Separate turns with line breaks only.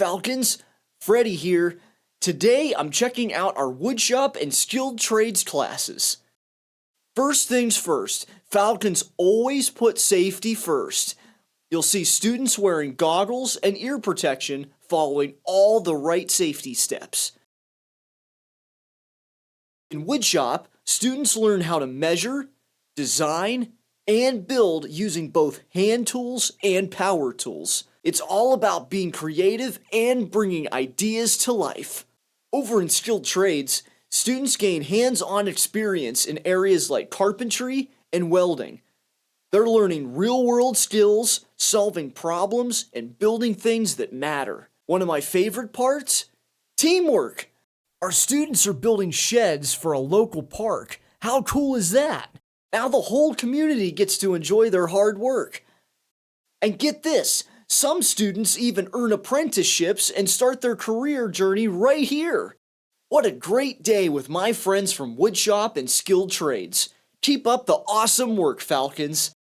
Falcons, Freddy here. Today I'm checking out our woodshop and skilled trades classes. First things first, Falcons always put safety first. You'll see students wearing goggles and ear protection following all the right safety steps. In woodshop, students learn how to measure, design, and build using both hand tools and power tools. It's all about being creative and bringing ideas to life. Over in skilled trades, students gain hands-on experience in areas like carpentry and welding. They're learning real-world skills, solving problems, and building things that matter. One of my favorite parts? Teamwork! Our students are building sheds for a local park. How cool is that? Now the whole community gets to enjoy their hard work. And get this, some students even earn apprenticeships and start their career journey right here. What a great day with my friends from Woodshop and Skilled Trades. Keep up the awesome work, Falcons.